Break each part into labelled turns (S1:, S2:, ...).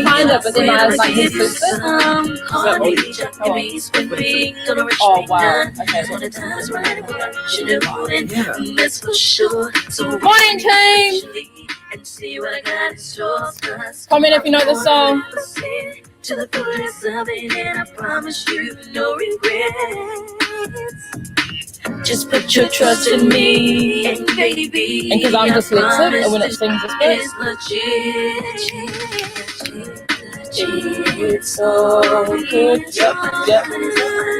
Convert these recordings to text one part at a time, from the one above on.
S1: Kind of, but then I was like, his sister. Oh wow. Okay. Morning team! Comment if you know the song. To the fullest of it, and I promise you no regrets. Just put your trust in me, and baby. And because I'm dyslexic, and when it sings this bit, it's so good. Yep.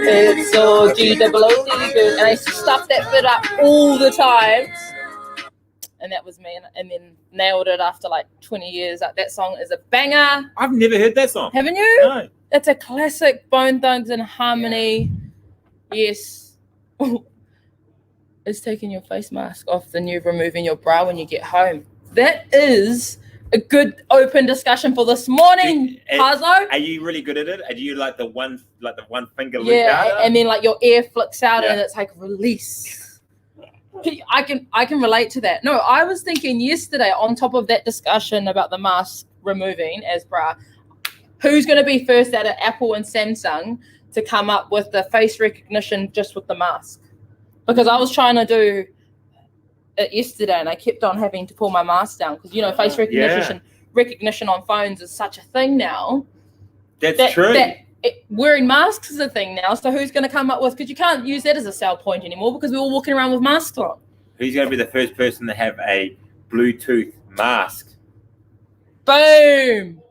S1: It's so G-double-O-D good. And I stuff that bit up all the time. And that was me, and then nailed it after like 20 years. Like, that song is a banger.
S2: I've never heard that song.
S1: Haven't you?
S2: No.
S1: It's a classic. Bone Thugs and Harmony. Yes. Is taking your face mask off the new removing your bra when you get home. That is a good open discussion for this morning, Hazo.
S2: Are you really good at it? Are you like the one finger loop out?
S1: Yeah, and then like your ear flicks out and it's like release. I can relate to that. No, I was thinking yesterday on top of that discussion about the mask removing as bra, who's going to be first out of Apple and Samsung to come up with the face recognition just with the mask? Because I was trying to do it yesterday and I kept on having to pull my mask down because, you know, face recognition on phones is such a thing now.
S2: That's true.
S1: Wearing masks is a thing now, so who's going to come up with, because you can't use that as a sell point anymore because we're all walking around with masks on. Who's
S2: going to be the first person to have a Bluetooth mask?
S1: Boom!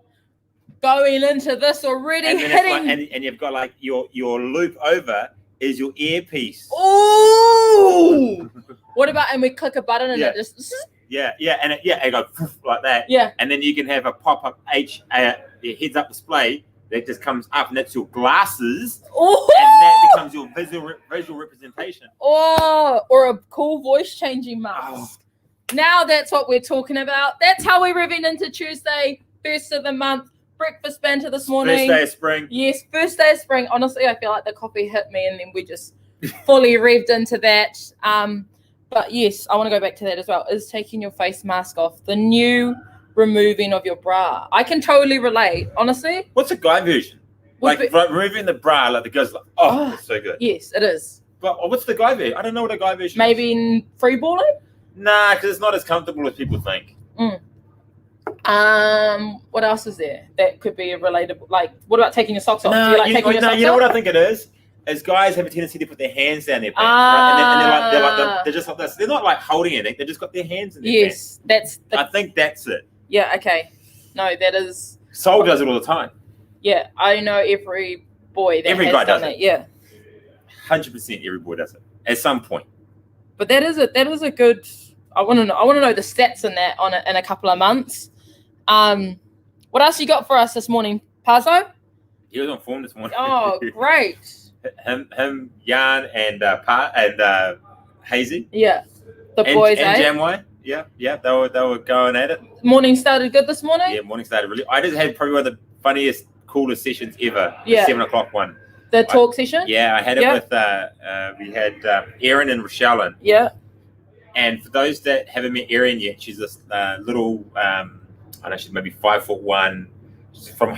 S1: Going into this already,
S2: and you've got like your loop over is your earpiece.
S1: Ooh! What about, and we click a button and it just...
S2: Yeah, and it goes like that.
S1: Yeah.
S2: And then you can have a pop-up heads-up display that just comes up, and that's your glasses.
S1: Oh!
S2: And that becomes your visual representation.
S1: Oh, or a cool voice-changing mask. Oh. Now that's what we're talking about. That's how we're revving into Tuesday, first of the month. Breakfast Banter this morning.
S2: First day of spring.
S1: Yes, first day of spring. Honestly, I feel like the coffee hit me, and then we just fully revved into that. But yes, I want to go back to that as well. Is taking your face mask off the new removing of your bra? I can totally relate. Honestly,
S2: what's the guy version? Like removing the bra, like the girl's like, it's so good.
S1: Yes, it is.
S2: But what's the guy version? I don't know what a guy version.
S1: Maybe in free balling.
S2: Nah, because it's not as comfortable as people think.
S1: What else is there that could be a relatable? Like, what about taking your socks off? Do you like taking your socks off?
S2: You know what I think it is? As guys have a tendency to put their hands down their pants, right? And they're just like this. They're not like holding anything. They just got their hands in their pants. I think that's it.
S1: Yeah. Okay. No, that is.
S2: Soul does it all the time.
S1: Yeah, I know every boy that
S2: every
S1: has
S2: guy
S1: done
S2: does
S1: it. Yeah.
S2: 100%, every boy does it at some point.
S1: But that is a good. I want to know the stats in that in a couple of months. What else you got for us this morning, Pazzo?
S2: He was on form this morning.
S1: Oh, great.
S2: him, Jan, and Hazy.
S1: Yeah, the boys.
S2: And Jamway. Yeah, they were going at it.
S1: Morning started good this morning.
S2: Yeah, morning started really. I just had probably one of the funniest, coolest sessions ever. Yeah, the 7:00 one.
S1: The talk session.
S2: Yeah, I had it with. We had Erin and Rochelle in.
S1: Yeah. And
S2: for those that haven't met Erin yet, she's this little. I don't know, she's maybe 5'1". She's from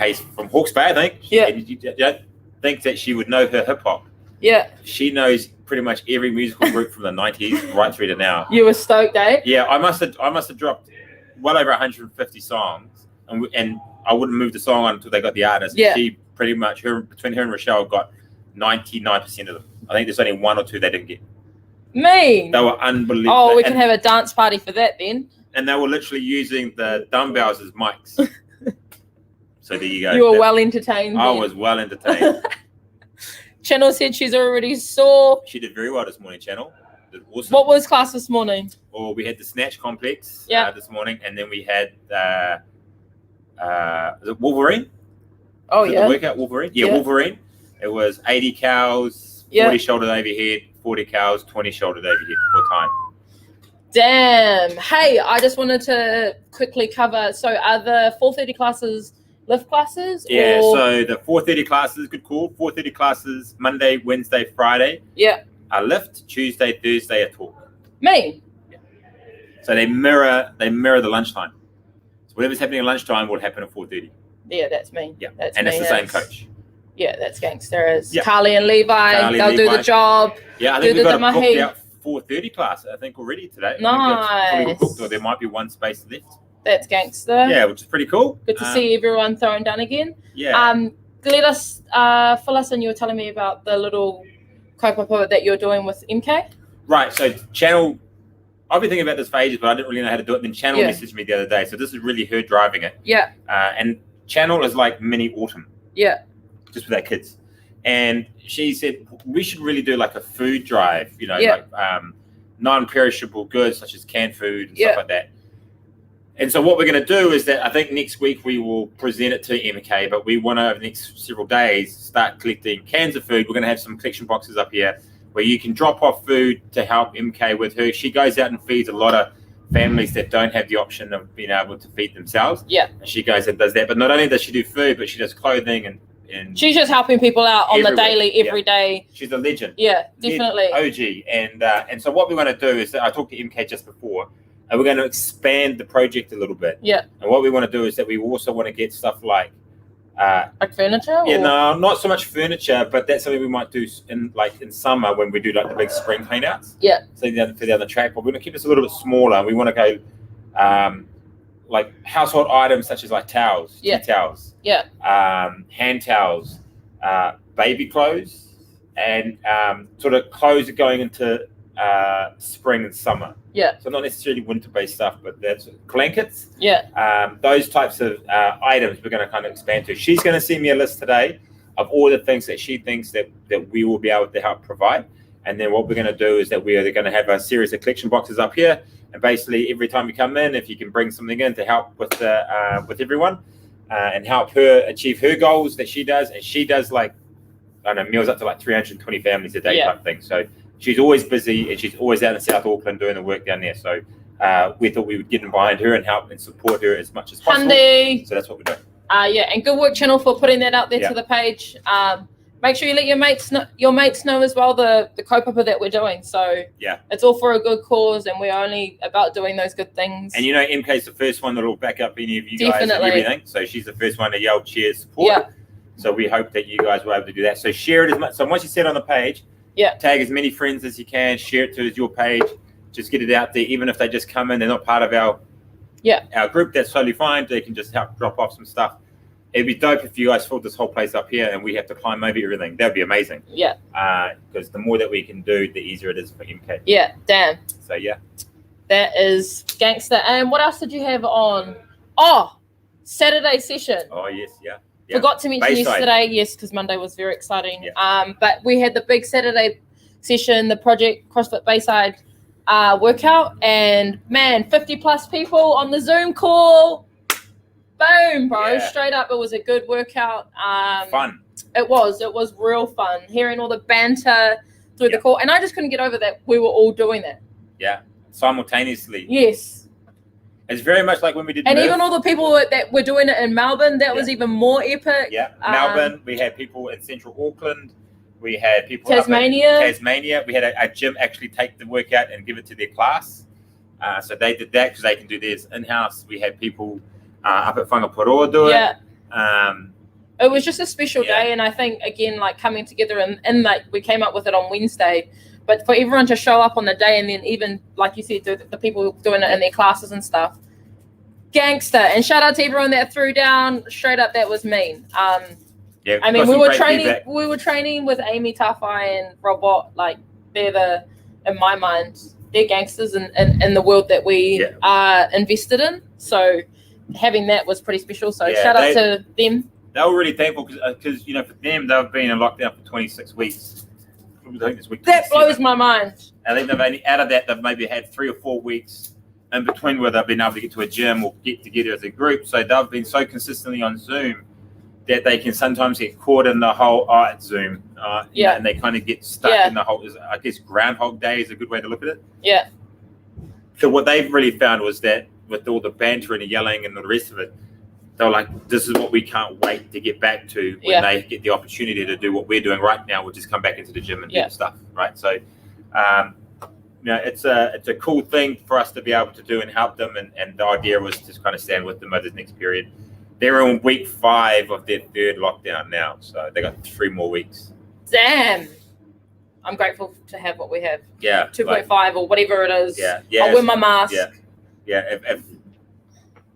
S2: Hawke's Bay, I think.
S1: Yeah.
S2: And you don't think that she would know her hip hop.
S1: Yeah.
S2: She knows pretty much every musical group from the 90s right through to now.
S1: You were stoked, eh?
S2: Yeah, I must have dropped well over 150 songs, and I wouldn't move the song on until they got the artist.
S1: Yeah.
S2: She pretty much between her and Rochelle got 99% of them. I think there's only one or two they didn't get.
S1: Mean.
S2: They were unbelievable.
S1: Oh, we can have a dance party for that then.
S2: And they were literally using the dumbbells as mics. So there you go.
S1: You were well entertained.
S2: I was well entertained.
S1: Channel said she's already sore.
S2: She did very well this morning, Channel. Did awesome.
S1: What was class this morning?
S2: Well, we had the snatch complex this morning, and then we had is it Wolverine?
S1: Oh, yeah.
S2: The workout Wolverine? Yeah, Wolverine. It was 80 cows, 40 shoulders overhead, 40 cows, 20 shoulders overhead for time.
S1: Damn. Hey, I just wanted to quickly cover. So, are the 4:30 classes lift classes?
S2: Yeah. So the 4:30 classes, good call. 4:30 classes Monday, Wednesday, Friday.
S1: Yeah.
S2: A lift. Tuesday, Thursday, a talk.
S1: Me.
S2: Yeah. So they mirror the lunchtime. So whatever's happening at lunchtime will happen at 4:30.
S1: Yeah, that's me.
S2: Yeah.
S1: That's
S2: and
S1: me.
S2: it's the same coach.
S1: Yeah, that's gangster. It's
S2: Yeah.
S1: Carly and Levi. They'll do the job.
S2: Yeah, I think we've got a booked out 4:30 class, I think, already today.
S1: Nice.
S2: Booked, or there might be one space left.
S1: That's gangster.
S2: Yeah, which is pretty cool.
S1: Good to see everyone throwing down again.
S2: Yeah.
S1: Let us fill us in. You were telling me about the little kaupapa that you're doing with MK.
S2: Right. So Channel, I've been thinking about this for ages, but I didn't really know how to do it. Then Channel messaged me the other day. So this is really her driving it.
S1: Yeah.
S2: And Channel is like mini autumn.
S1: Yeah.
S2: Just with our kids. And she said, we should really do like a food drive, like non-perishable goods such as canned food and stuff like that. And so what we're going to do is that I think next week we will present it to MK, but we want to, over the next several days, start collecting cans of food. We're going to have some collection boxes up here where you can drop off food to help MK with her. She goes out and feeds a lot of families that don't have the option of being able to feed themselves.
S1: Yeah.
S2: And she goes and does that. But not only does she do food, but she does clothing and
S1: she's just helping people out on the daily, every day.
S2: She's a legend.
S1: Yeah, definitely.
S2: OG. And so what we want to do is that I talked to MK just before, and we're going to expand the project a little bit.
S1: Yeah.
S2: And what we want to do is that we also want to get stuff like
S1: furniture?
S2: Yeah, no, not so much furniture, but that's something we might do in summer when we do like the big spring cleanouts.
S1: Yeah.
S2: So for the other track, but we're going to keep this a little bit smaller. We want to go like household items such as like towels, tea towels, hand towels, baby clothes, and sort of clothes are going into spring and summer.
S1: Yeah.
S2: So not necessarily winter-based stuff, but that's blankets.
S1: Yeah.
S2: Those types of items we're going to kind of expand to. She's going to send me a list today of all the things that she thinks that we will be able to help provide. And then what we're going to do is that we are going to have a series of collection boxes up here. And basically, every time you come in, if you can bring something in to help with everyone and help her achieve her goals that she does, and she does like, I don't know, meals up to like 320 families a day type thing. So she's always busy and she's always out in South Auckland doing the work down there. So we thought we would get in behind her and help and support her as much as possible.
S1: Handy.
S2: So that's what we're doing.
S1: And good work, Channel, for putting that out there to the page. Make sure you let your mates know as well the kaupapa that we're doing. So it's all for a good cause, and we're only about doing those good things.
S2: And MK's the first one that'll back up any of you guys and everything. So she's the first one to yell cheers support.
S1: Yeah.
S2: So we hope that you guys were able to do that. So share it as much. So once you set it on the page, tag as many friends as you can. Share it to your page. Just get it out there. Even if they just come in, they're not part of our group. That's totally fine. They can just help drop off some stuff. It'd be dope if you guys filled this whole place up here and we have to climb over everything. That would be amazing.
S1: Yeah.
S2: Because the more that we can do, the easier it is for MK.
S1: Yeah, damn.
S2: So, yeah.
S1: That is gangster. And what else did you have on? Oh, Saturday session.
S2: Oh, yes, yeah.
S1: Forgot to mention yesterday. Yes, because Monday was very exciting.
S2: Yeah.
S1: But we had the big Saturday session, the Project CrossFit Bayside workout. And, man, 50-plus people on the Zoom call. Boom, bro.
S2: Yeah.
S1: Straight up, it was a good workout.
S2: Fun.
S1: It was real fun. Hearing all the banter through the call. And I just couldn't get over that we were all doing that.
S2: Yeah, simultaneously.
S1: Yes.
S2: It's very much like when we did
S1: and even all the people that were doing it in Melbourne, that was even more epic.
S2: Yeah, Melbourne. We had people in Central Auckland. We had people
S1: Tasmania.
S2: Up in Tasmania. We had a gym actually take the workout and give it to their class. So they did that because they can do theirs in-house. We had people up at Whangaparoa do it.
S1: Yeah. It was just a special day, and I think, again, like coming together and like we came up with it on Wednesday, but for everyone to show up on the day and then even, like you said, the people doing it in their classes and stuff, gangster. And shout out to everyone that threw down. Straight up, that was mean.
S2: Yeah,
S1: I mean, we were training with Amy Tawhai and Robot. Like, they're in my mind, they're gangsters in the world that we are invested in. So having that was pretty special. So shout out to them.
S2: They were really thankful because for them, they've been in lockdown for 26 weeks. I think this week
S1: that blows my mind.
S2: I think they've only, out of that, they've maybe had 3 or 4 weeks in between where they've been able to get to a gym or get together as a group. So they've been so consistently on Zoom that they can sometimes get caught in the whole, it's Zoom. And they kind of get stuck in the whole, I guess Groundhog Day is a good way to look at it.
S1: Yeah.
S2: So what they've really found was that with all the banter and the yelling and the rest of it, they were like, this is what we can't wait to get back to when they get the opportunity to do what we're doing right now, which is come back into the gym and do stuff, right? So, it's a cool thing for us to be able to do and help them. And the idea was to kind of stand with them over this next period. They're in week 5 of their 3rd lockdown now. So they got 3 more weeks.
S1: Damn. I'm grateful to have what we have.
S2: Yeah.
S1: 2.5 or whatever it is.
S2: Yeah.
S1: I'll wear my mask.
S2: Yeah. If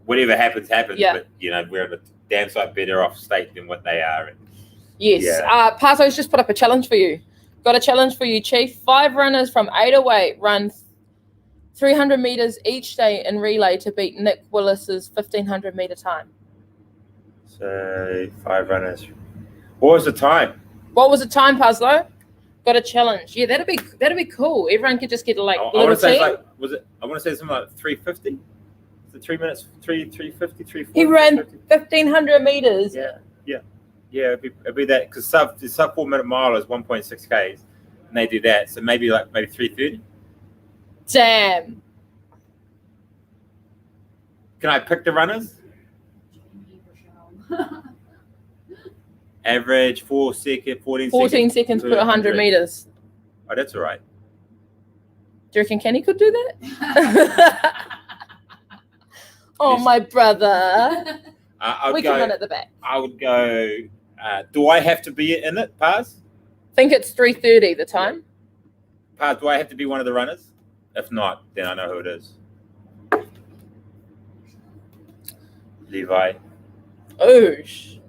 S2: whatever happens.
S1: Yeah.
S2: But, we're in a damn sight better off state than what they are.
S1: Yes.
S2: Yeah.
S1: Pazo's just put up a challenge for you. Got a challenge for you, Chief. 5 runners from 808 run 300 meters each day in relay to beat Nick Willis's 1500 meter time.
S2: So 5 runners. What was the time?
S1: What was the time, Pazo? Got a challenge. Yeah, that'd be cool. Everyone could just get like
S2: I
S1: little
S2: want to say
S1: team.
S2: I want to say something like 350. Is it 3 minutes? 350, 340.
S1: He ran 1500 meters.
S2: Yeah, it'd be that because the sub 4 minute mile is 1.6 Ks, and they do that. So maybe 330.
S1: Damn.
S2: Can I pick the runners? Average 14
S1: seconds per 100 meters.
S2: Oh, that's all right.
S1: Do you reckon Kenny could do that? Oh, my brother. We can run at the back.
S2: I would go. Do I have to be in it, Paz?
S1: I think it's 3:30 the time.
S2: Paz, do I have to be one of the runners? If not, then I know who it is. Levi.
S1: Oosh.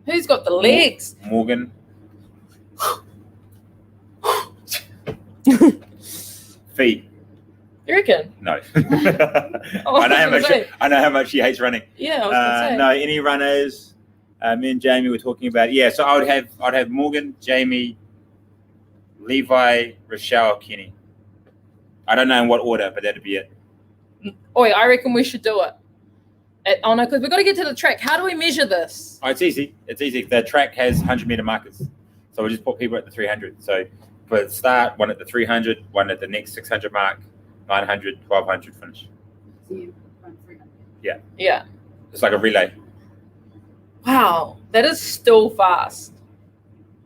S1: Who's got the legs?
S2: Morgan. Feet.
S1: You reckon?
S2: No.
S1: Oh,
S2: I know how much she hates running.
S1: Yeah, I was gonna say.
S2: No, any runners? Me and Jamie were talking about. Yeah, so I'd have Morgan, Jamie, Levi, Rochelle, Kenny. I don't know in what order, but that'd be it.
S1: Oi, I reckon we should do it. Oh no, because we've got to get to the track. How do we measure this?
S2: Oh, it's easy. It's easy. The track has 100-meter markers, so we just put people at the 300. So for the start, one at the 300, one at the next 600 mark, 900, 1200 finish.
S3: So you run 300.
S1: Yeah.
S2: It's like a relay.
S1: Wow, that is still fast.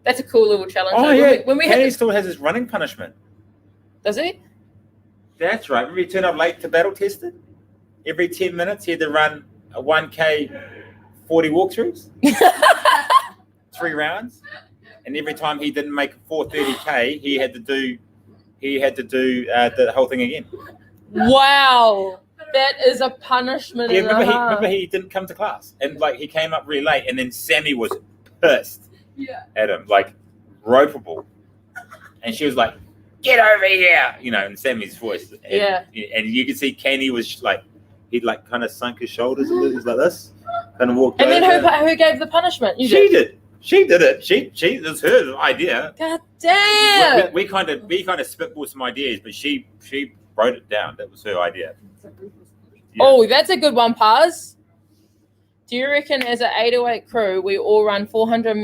S1: That's a cool little challenge.
S2: Oh,
S1: though.
S2: yeah.
S1: When we
S2: Kenny
S1: hit
S2: still has his running punishment.
S1: Does he?
S2: That's right. Remember he turned up late to battle tested? Every 10 minutes, he had to run a 1K 40 walkthroughs, 3 rounds. And every time he didn't make a 430K, he had to do the whole thing again.
S1: Wow. That is a punishment.
S2: Yeah, remember he didn't come to class. And he came up really late, and then Sammy was pissed at him, ropeable. And she was like, get over here, in Sammy's voice. And, and you could see Kenny was he'd kind of sunk his shoulders a little, like this, kind of walked over.
S1: And then who gave the punishment?
S2: She did. She did it. It was her idea.
S1: God damn.
S2: We kind of spitballed some ideas, but she wrote it down. That was her idea. Yeah.
S1: Oh, that's a good one, Paz. Do you reckon as an 808 crew, we all run 400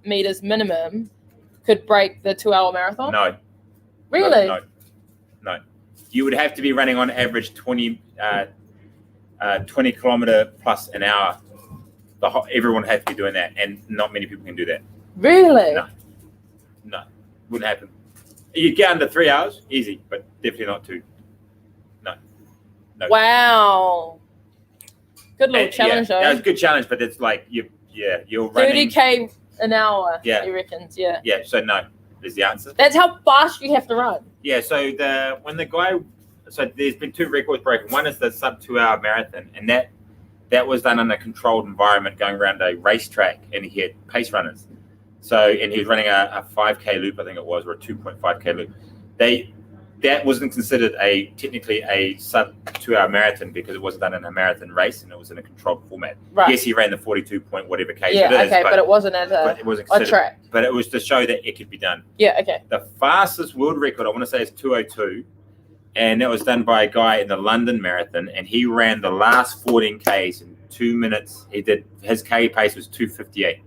S1: meters minimum could break the 2-hour marathon?
S2: No.
S1: Really?
S2: No. You would have to be running on average 20 kilometer plus an hour. Everyone has to be doing that, and not many people can do that.
S1: Really?
S2: No. Wouldn't happen. You get under 3 hours, easy, but definitely not 2. No.
S1: Wow. Good little challenge, though.
S2: Yeah, it's a good challenge, but it's you're running
S1: 30K an hour.
S2: Yeah.
S1: He reckons. Yeah.
S2: Yeah. So no is the answer.
S1: That's how fast you have to run.
S2: Yeah. So there's been 2 records broken. One is the sub 2-hour marathon, and that was done in a controlled environment, going around a racetrack, and he had pace runners. So and he was running a 5K loop, I think it was, or a 2.5K loop. That wasn't considered technically a sub 2-hour marathon because it wasn't done in a marathon race and it was in a controlled format.
S1: Right.
S2: Yes, he ran the 42 point whatever K
S1: yeah,
S2: it is.
S1: Okay, but it wasn't at a track.
S2: But it was to show that it could be done.
S1: Yeah, okay.
S2: The fastest world record, I want to say, is 2:02, and that was done by a guy in the London Marathon, and he ran the last 14 Ks in 2 minutes. His K pace was 2:58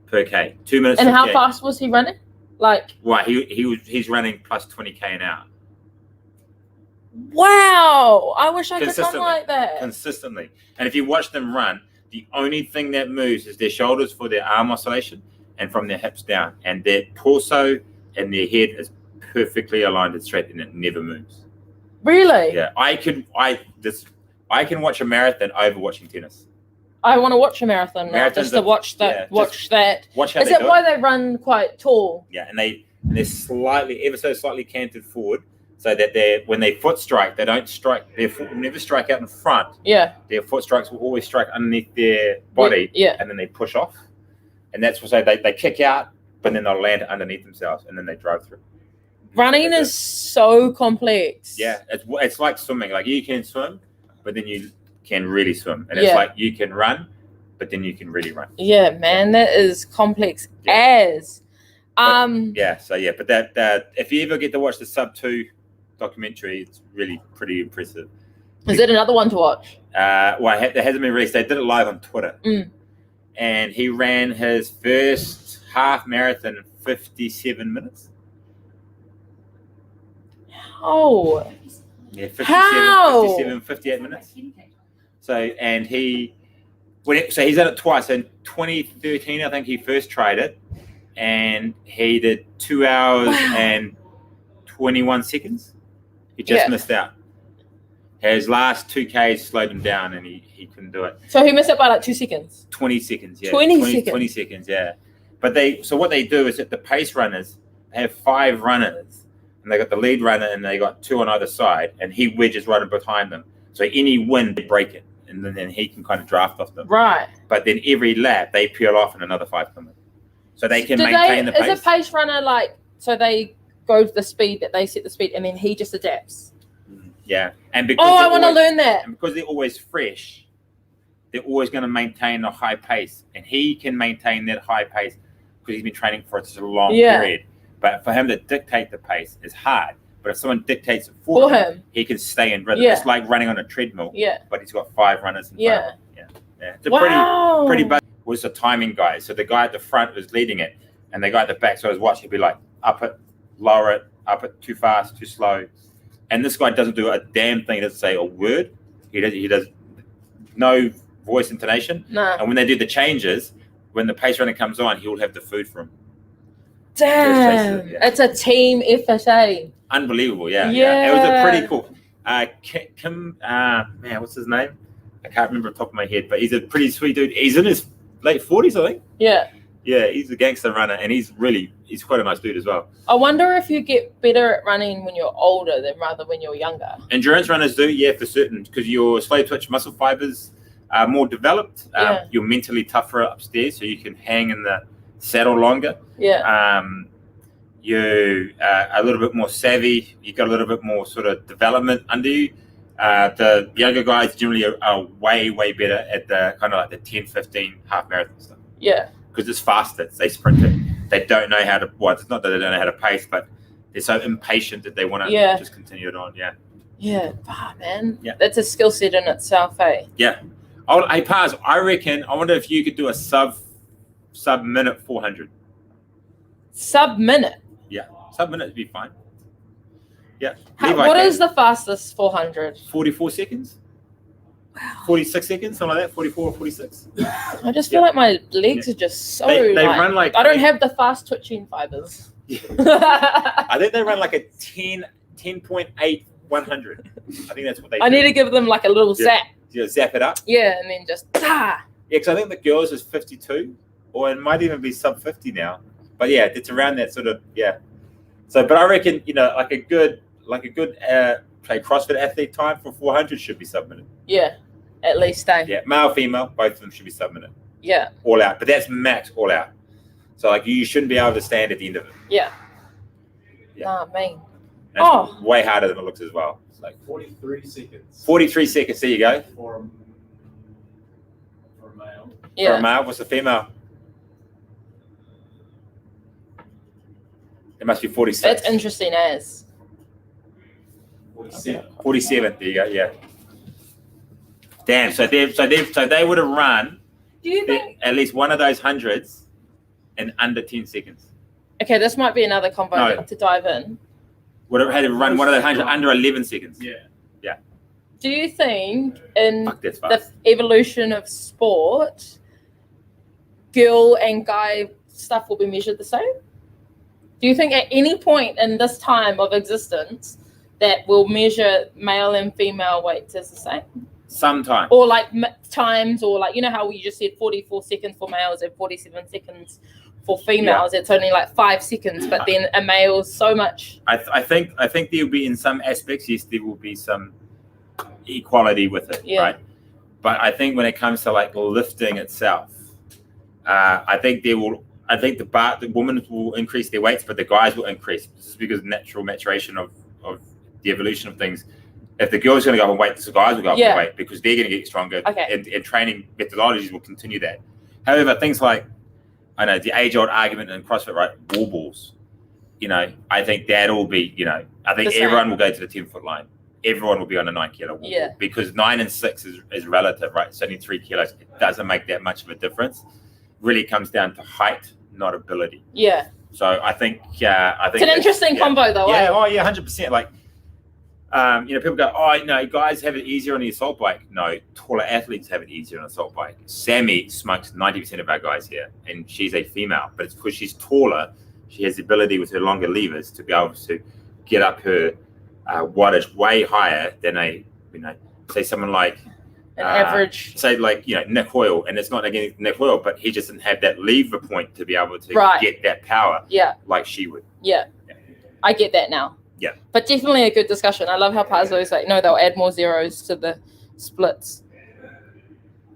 S2: per K. 2 minutes.
S1: And
S2: 58.
S1: how fast was he running?
S2: Well, he's running plus 20K an hour.
S1: Wow. I wish I could run
S2: Consistently.
S1: like that.
S2: consistently. And if you watch them run, the only thing that moves is their shoulders for their arm oscillation and from their hips down. And their torso and their head is perfectly aligned and straight, and it never moves.
S1: Really?
S2: Yeah, I can watch a marathon over watching tennis.
S1: I want to watch a marathon now,
S2: Marathons
S1: just to
S2: are-
S1: watch that.
S2: yeah,
S1: Watch that.
S2: Watch how
S1: Is
S2: they
S1: that
S2: do
S1: why
S2: it.
S1: they run quite tall?
S2: Yeah, and they're slightly, ever so slightly canted forward, so that when they foot strike, they don't strike. Their foot will never strike out in front.
S1: Yeah.
S2: Their foot strikes will always strike underneath their body,
S1: Yeah.
S2: and then they push off, and that's what they kick out, but then they'll land underneath themselves, and then they drive through.
S1: Running is so complex.
S2: Yeah, it's like swimming. Like you can swim, but then you can really swim, and
S1: Yeah.
S2: it's like you can run, but then you can really run.
S1: Yeah, man, that is complex as.
S2: Yeah, but that if you ever get to watch the Sub 2 documentary, it's really pretty impressive.
S1: Is it another one to watch?
S2: Well, it hasn't been released. They did it live on Twitter,
S1: Mm.
S2: and he ran his first half marathon in 57 minutes.
S1: Oh,
S2: Yeah, 57,
S1: How?
S2: 57, 58 minutes. So, and he's done it twice. In 2013, I think he first tried it, and he did 2 hours
S1: Wow.
S2: and 21 seconds. He just
S1: Yeah.
S2: missed out. His last 2Ks slowed him down, and he couldn't do it.
S1: so he missed it by like 2 seconds.
S2: 20 seconds, yeah.
S1: 20 seconds.
S2: 20 seconds, yeah. But what they do is that the pace runners, they have 5 runners, and they got the lead runner, and they got 2 on either side, and he wedges right behind them. So any wind, they break it, and then he can kind of draft off them.
S1: Right.
S2: But then every lap, they peel off, and another 5 come in. So they can
S1: Do
S2: maintain the pace.
S1: Is a pace runner like, so they go to the speed that they set the speed and then he just adapts?
S2: Yeah. And because
S1: Oh, I
S2: they're
S1: want to
S2: always-
S1: learn that.
S2: And because they're always fresh, they're always going to maintain a high pace. And he can maintain that high pace because he's been training for such a long
S1: Yeah.
S2: period. But for him to dictate the pace is hard. But if someone dictates it for him, he can stay in rhythm.
S1: Yeah.
S2: It's like running on a treadmill,
S1: Yeah.
S2: but he's got 5 runners in front
S1: Yeah.
S2: of him. Yeah. It's a
S1: Wow.
S2: pretty bad. Was a timing guy. So the guy at the front was leading it, and the guy at the back, so I was watching, he'd be like, up it, lower it, up it, too fast, too slow. And this guy doesn't do a damn thing. He doesn't say a word. He does no voice intonation.
S1: Nah.
S2: And when they do the changes, when the pace runner comes on, he'll have the food for him.
S1: Damn.
S2: Yeah.
S1: It's a team effort, eh?
S2: Unbelievable, yeah.
S1: Yeah.
S2: It was a pretty cool. Kim, man, what's his name? I can't remember off the top of my head, but he's a pretty sweet dude. He's in his late 40s, I think.
S1: Yeah.
S2: Yeah, he's a gangster runner, and he's quite a nice dude as well.
S1: I wonder if you get better at running when you're older than rather when you're younger.
S2: Endurance runners do, yeah, for certain, because your slow twitch muscle fibers are more developed.
S1: Yeah.
S2: You're mentally tougher upstairs, so you can hang in the saddle longer.
S1: Yeah.
S2: You are a little bit more savvy. You got a little bit more sort of development under you. The younger guys generally are way, way better at the kind of like the 10, 15 half marathon stuff.
S1: Yeah.
S2: Because it's faster. They sprint it. They don't know how to, well, it's not that they don't know how to pace, but they're so impatient that they want to
S1: Yeah.
S2: just continue it on. Yeah.
S1: Yeah. Ah, man.
S2: Yeah.
S1: That's a skill set in itself, eh?
S2: Yeah. Hey, Paz, I reckon, I wonder if you could do a sub-minute 400.
S1: Sub-minute.
S2: Yeah. Sub-minute would be fine. Yeah.
S1: What is the fastest 400?
S2: 44 seconds? Wow. 46 seconds, something like that, 44 or 46.
S1: I just feel like my legs are just so
S2: They run like...
S1: I don't have the fast twitching fibers.
S2: I think they run like a 10.8 100. I think that's what they
S1: I
S2: do.
S1: need to give them like a little zap.
S2: You zap it up.
S1: Yeah, and then just
S2: Yeah, because I think the girls is 52, or it might even be sub 50 now. But yeah, it's around that sort of, yeah. So, but I reckon, like a good play CrossFit athlete time for 400 should be sub-minute.
S1: Yeah, at least, eh?
S2: Yeah, male, female, both of them should be sub-minute.
S1: Yeah.
S2: All out, but that's max all out. So like you shouldn't be able to stand at the end of it.
S1: Yeah.
S2: Yeah.
S1: Nah, man.
S2: That's way harder than it looks as well. It's like
S4: 43 seconds.
S2: 43 seconds. There you go.
S4: For a male.
S1: Yeah.
S2: For a male, what's the female? It must be 46.
S1: That's interesting as.
S4: 47.
S2: 47. There you go. Yeah. Damn. So they would have run
S1: Do you think?
S2: at least one of those hundreds in under 10 seconds.
S1: Okay, this might be another convo
S2: No.
S1: to dive in.
S2: Would have had to run one of those 100 under 11 seconds.
S4: Yeah.
S2: Yeah.
S1: Do you think in
S2: Fuck, that's
S1: the
S2: fast.
S1: evolution of sport, girl and guy stuff will be measured the same? Do you think at any point in this time of existence that we'll measure male and female weights as the same?
S2: Sometimes.
S1: Or like times, or like, you know how we just said 44 seconds for males and 47 seconds for females. It's only like 5 seconds, but then a male's so much.
S2: I think there'll be in some aspects, yes, there will be some equality with it, right? But I think when it comes to like lifting itself, I think the women will increase their weights, but the guys will increase just because of natural maturation of the evolution of things. If the girls are going to go up in weight, the guys will go up in weight because they're going to get stronger. And training methodologies will continue that. However, things like, I know, the age-old argument in CrossFit, right? Wall balls. You know, I think that'll be, you know, I think everyone will go to the 10-foot line. Everyone will be on a 9-kilo wall ball because 9 and 6 is relative, right? It's only 3 kilos. It doesn't make that much of a difference. Really comes down to height, not ability.
S1: Yeah.
S2: So I think it's
S1: an interesting combo, though.
S2: Yeah. Oh, yeah, 100%. Like, you know, people go, oh, no, guys have it easier on the assault bike. No, taller athletes have it easier on an assault bike. Sammy smokes 90% of our guys here, and she's a female, but it's because she's taller. She has the ability with her longer levers to be able to get up her wattage way higher than say someone like
S1: an average.
S2: Say like, you know, Nick Hoyle, and it's not against Nick Hoyle, but he just didn't have that lever point to be able to get that power like she would.
S1: Yeah. I get that now.
S2: Yeah.
S1: But definitely a good discussion. I love how Pazlo's like, no, they'll add more zeros to the splits.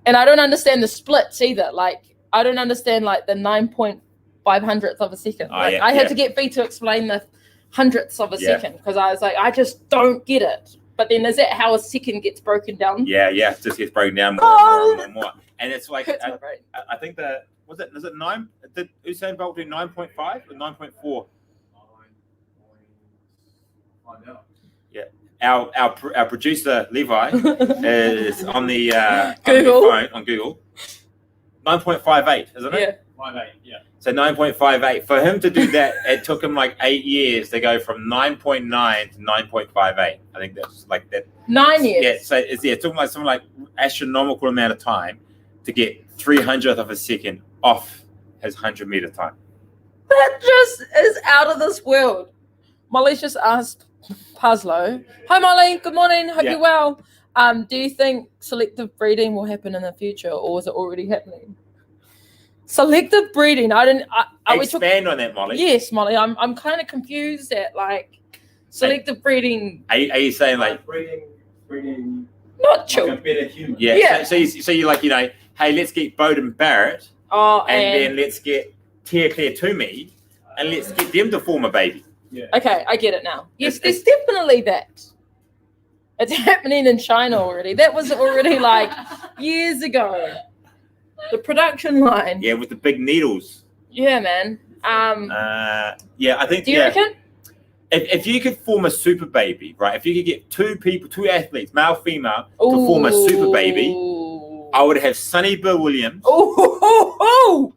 S1: And I don't understand the splits either. Like, I don't understand like the 9.500th of a second. I had to get V to explain the hundredths of a second because I was like, I just don't get it. But then is that how a second gets broken down? Yeah, it just gets broken down more. And it's like, I think is it 9? Did Usain Bolt do 9.5 or 9.4? Yeah. Our producer Levi is on the Google. On Google. 9.58, isn't it?
S4: Yeah. 5.8, yeah.
S2: So 9.58. For him to do that, it took him like 8 years to go from 9.9 to 9.58. I think that's like that.
S1: 9 years.
S2: Yeah. So it took like something like astronomical amount of time to get 300th of a second off his 100-meter time.
S1: That just is out of this world. Molly's just asked Pazlo. Hi, Molly. Good morning. Hope you're well. Do you think selective breeding will happen in the future, or is it already happening? Selective breeding.
S2: Expand on that, Molly.
S1: Yes, Molly. I'm kind of confused at like selective breeding.
S2: Are you saying like
S4: breeding?
S1: Not true.
S4: Like a better human.
S2: Yeah. So you're like, you know, hey, let's get Bowden Barrett, and then let's get Tia Claire Toomey, and let's get them to form a baby.
S4: Yeah.
S1: Okay, I get it now. Yes, there's definitely that. It's happening in China already. That was already like years ago. The production line.
S2: Yeah, with the big needles.
S1: Yeah, man.
S2: I think.
S1: Do you reckon?
S2: If you could form a super baby, right? If you could get two athletes, male, female, to form a super baby, I would have Sonny Bill Williams.
S1: Oh!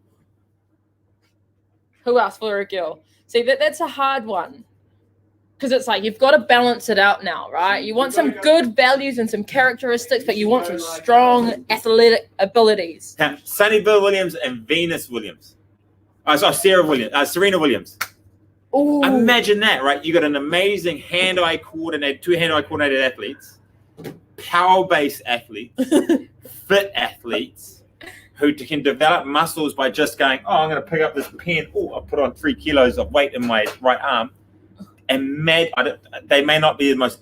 S1: Who asked for a girl? See, that's a hard one. Because it's like, you've got to balance it out now, right? You want some good values and some characteristics, but you want some strong athletic abilities.
S2: Sonny Bill Williams and Venus Williams. Serena Williams.
S1: Ooh.
S2: Imagine that, right? You got an amazing two hand-eye coordinated athletes, power-based athletes, fit athletes, who can develop muscles by just going, oh, I'm going to pick up this pen. Oh, I'll put on 3 kilos of weight in my right arm. And they may not be the most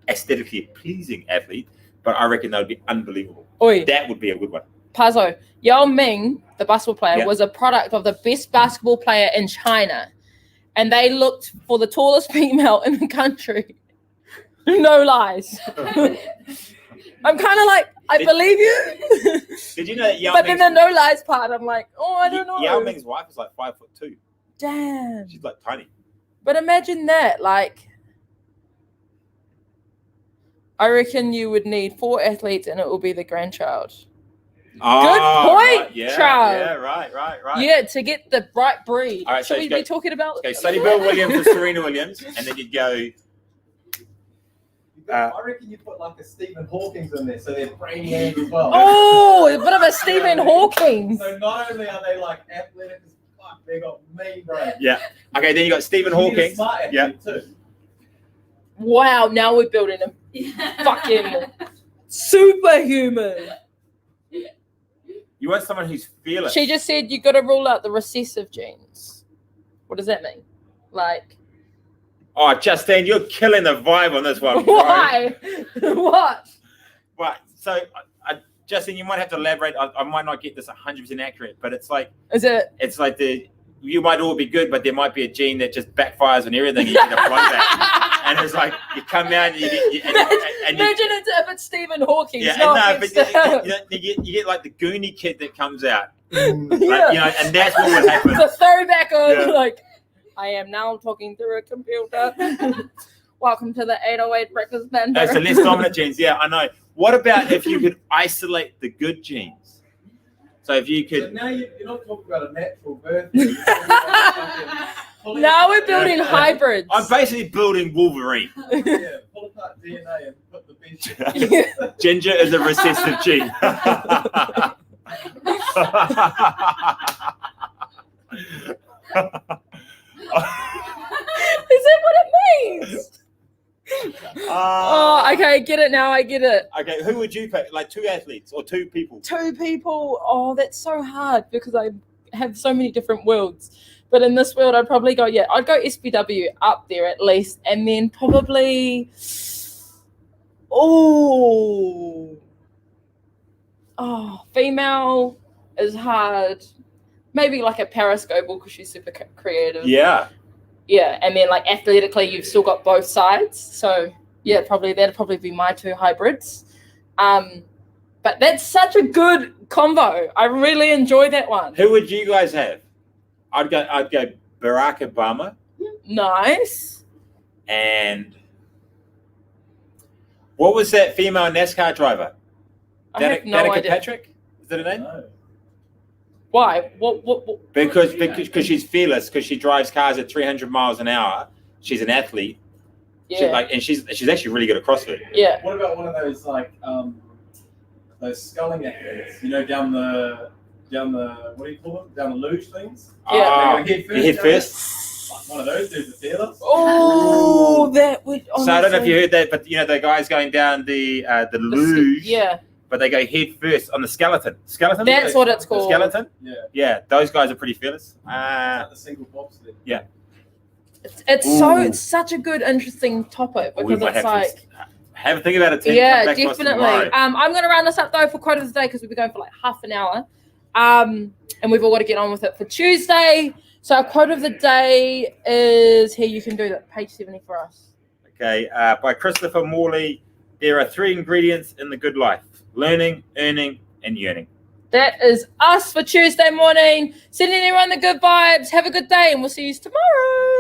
S2: aesthetically pleasing athlete, but I reckon that would be unbelievable.
S1: Oi.
S2: That would be a good one.
S1: Pazzo, Yao Ming, the basketball player, was a product of the best basketball player in China. And they looked for the tallest female in the country. No lies. I'm kind of like, I believe you.
S2: Did you know that Yao
S1: But then the no lies part, I'm like, I don't know.
S2: Yao Ming's wife is like 5'2".
S1: Damn.
S2: She's like tiny.
S1: But imagine that, like, I reckon you would need 4 athletes and it will be the grandchild. Good point, child.
S2: Yeah, right.
S1: Yeah, to get the right breed.
S2: All right,
S1: Should we be talking about?
S2: Okay, Sonny Bill Williams and Serena Williams, and then you'd go.
S5: I reckon you put like a Stephen Hawking's in there, so they're brainiacs as well.
S1: Oh, a bit of a Stephen Hawking.
S5: So not only are they like athletic as fuck, they got mean brains.
S2: Yeah. Okay, then you got Stephen
S5: You need a
S2: Hawking.
S5: smart athlete
S2: Yeah.
S5: too.
S1: Wow, now we're building a fucking superhuman.
S2: You want someone who's fearless.
S1: She just said you got to rule out the recessive genes. What does that mean? Like,
S2: Oh, Justine, you're killing the vibe on this one. bro.
S1: why? What?
S2: Right. So, Justine, you might have to elaborate. I might not get this 100% accurate, but it's like
S1: Is it?
S2: you might all be good, but there might be a gene that just backfires on everything. You get a blowback. And it's like you come out and you get
S1: Imagine if it's Stephen Hawking.
S2: yeah,
S1: No,
S2: and
S1: it's
S2: you get like the Goonie kid that comes out,
S1: yeah.
S2: like, and that's what would happen.
S1: The throwback of
S2: Yeah.
S1: like, I am now talking through a computer. Welcome to the 808 Breakfast Banter.
S2: So less dominant genes. Yeah, I know. What about if you could isolate the good genes? So if you
S5: So
S2: could,
S5: now you're not talking about a natural birth. You're talking about fucking
S1: Now we're building
S2: Yeah.
S1: hybrids.
S2: I'm basically building Wolverine.
S5: yeah, pull apart DNA and put the best.
S2: Ginger is a recessive gene.
S1: Is that what it means? Oh, okay, get it now. I get it.
S2: Okay, who would you pick? Like 2 athletes or 2 people?
S1: 2 people. Oh, that's so hard because I have so many different worlds. But in this world, I'd probably go, I'd go SBW up there at least. And then probably, female is hard. Maybe like a Periscope because she's super creative.
S2: Yeah.
S1: Yeah, and then like athletically, you've still got both sides. So yeah, that'd probably be my 2 hybrids. But that's such a good combo. I really enjoy that one.
S2: Who would you guys have? I'd go Barack Obama
S1: Nice.
S2: and what was that female NASCAR driver?
S1: I have no
S2: Danica
S1: idea.
S2: Patrick? Is that her name?
S5: No.
S1: Why? What?
S2: Because she's fearless, because she drives cars at 300 miles an hour. She's an athlete.
S1: Yeah.
S2: She's actually really good at CrossFit.
S1: Yeah.
S5: What about one of those like those sculling athletes? You know, down the what do you call them? Down the luge things.
S1: Yeah.
S5: They go
S2: You hit
S5: don't they?
S2: first.
S5: Like one of those dudes are fearless.
S1: Oh, that would.
S2: So I don't know if you heard that, but you know the guys going down the luge.
S1: Yeah.
S2: But they go head first on the skeleton. Skeleton?
S1: That's what it's
S2: The
S1: called.
S2: skeleton?
S5: Yeah.
S2: Yeah, those guys are pretty fearless.
S5: Like the single bobsled.
S1: It's such a good, interesting topic
S2: We
S1: because
S2: might
S1: it's
S2: have
S1: like.
S2: to have a think about it. Tim.
S1: Yeah,
S2: Come back to us
S1: definitely.
S2: tomorrow.
S1: I'm going to round this up though for quote of the day because we've been going for like half an hour. And we've all got to get on with it for Tuesday. So our quote of the day is here. You can do that. Page 70 for us.
S2: Okay, by Christopher Morley. There are 3 ingredients in the good life: learning, earning, and yearning.
S1: That is us for Tuesday morning. Sending everyone the good vibes. Have a good day, and we'll see you tomorrow.